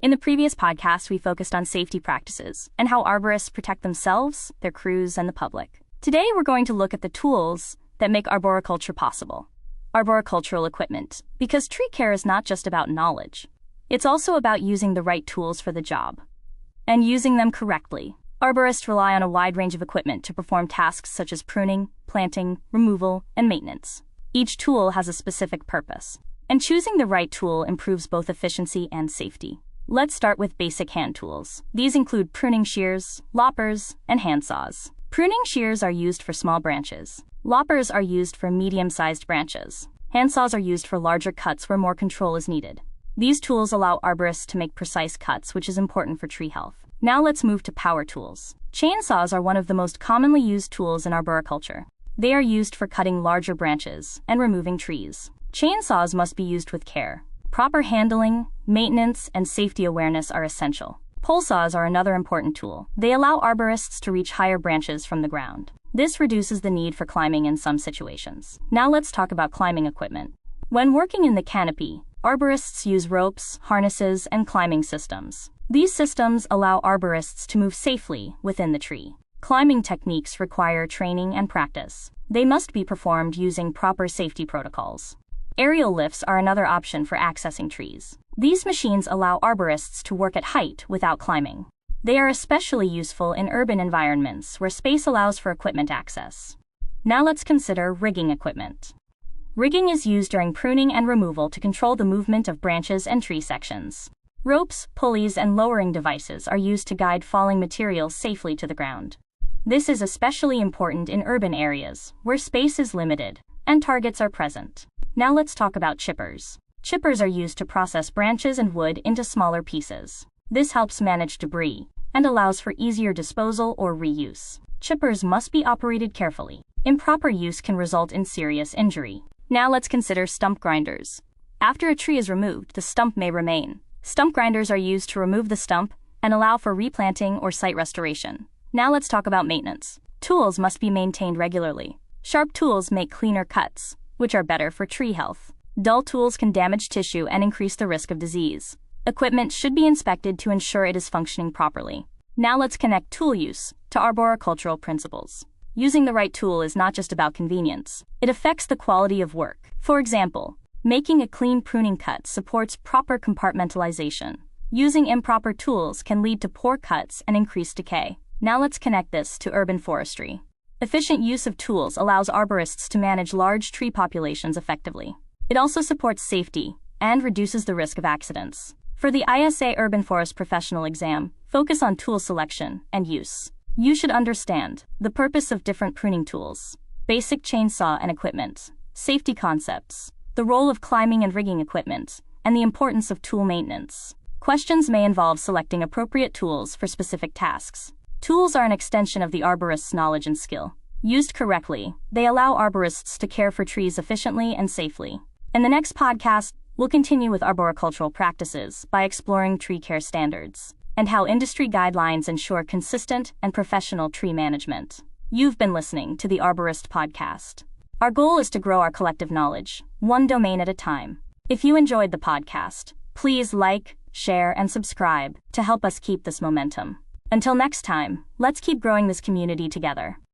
In the previous podcast, we focused on safety practices and how arborists protect themselves, their crews, and the public. Today, we're going to look at the tools that make arboriculture possible. Arboricultural equipment, because tree care is not just about knowledge. It's also about using the right tools for the job and using them correctly. Arborists rely on a wide range of equipment to perform tasks such as pruning, planting, removal, and maintenance. Each tool has a specific purpose, and choosing the right tool improves both efficiency and safety. Let's start with basic hand tools. These include pruning shears, loppers, and handsaws. Pruning shears are used for small branches. Loppers are used for medium-sized branches. Handsaws are used for larger cuts where more control is needed. These tools allow arborists to make precise cuts, which is important for tree health. Now let's move to power tools. Chainsaws are one of the most commonly used tools in arboriculture. They are used for cutting larger branches and removing trees. Chainsaws must be used with care. Proper handling, maintenance, and safety awareness are essential. Pole saws are another important tool. They allow arborists to reach higher branches from the ground. This reduces the need for climbing in some situations. Now let's talk about climbing equipment. When working in the canopy, arborists use ropes, harnesses, and climbing systems. These systems allow arborists to move safely within the tree. Climbing techniques require training and practice. They must be performed using proper safety protocols. Aerial lifts are another option for accessing trees. These machines allow arborists to work at height without climbing. They are especially useful in urban environments where space allows for equipment access. Now let's consider rigging equipment. Rigging is used during pruning and removal to control the movement of branches and tree sections. Ropes, pulleys, and lowering devices are used to guide falling materials safely to the ground. This is especially important in urban areas where space is limited and targets are present. Now let's talk about chippers. Chippers are used to process branches and wood into smaller pieces. This helps manage debris and allows for easier disposal or reuse. Chippers must be operated carefully. Improper use can result in serious injury. Now let's consider stump grinders. After a tree is removed, the stump may remain. Stump grinders are used to remove the stump and allow for replanting or site restoration. Now let's talk about maintenance. Tools must be maintained regularly. Sharp tools make cleaner cuts, which are better for tree health. Dull tools can damage tissue and increase the risk of disease. Equipment should be inspected to ensure it is functioning properly. Now let's connect tool use to arboricultural principles. Using the right tool is not just about convenience. It affects the quality of work. For example, making a clean pruning cut supports proper compartmentalization. Using improper tools can lead to poor cuts and increased decay. Now let's connect this to urban forestry. Efficient use of tools allows arborists to manage large tree populations effectively. It also supports safety and reduces the risk of accidents. For the ISA Urban Forest Professional exam, focus on tool selection and use. You should understand the purpose of different pruning tools, basic chainsaw and equipment, safety concepts, the role of climbing and rigging equipment, and the importance of tool maintenance. Questions may involve selecting appropriate tools for specific tasks. Tools are an extension of the arborist's knowledge and skill. Used correctly, they allow arborists to care for trees efficiently and safely. In the next podcast, we'll continue with arboricultural practices by exploring tree care standards and how industry guidelines ensure consistent and professional tree management. You've been listening to the Arborist-podcast. Our goal is to grow our collective knowledge, one domain at a time. If you enjoyed the podcast, please like, share, and subscribe to help us keep this momentum. Until next time, let's keep growing this community together.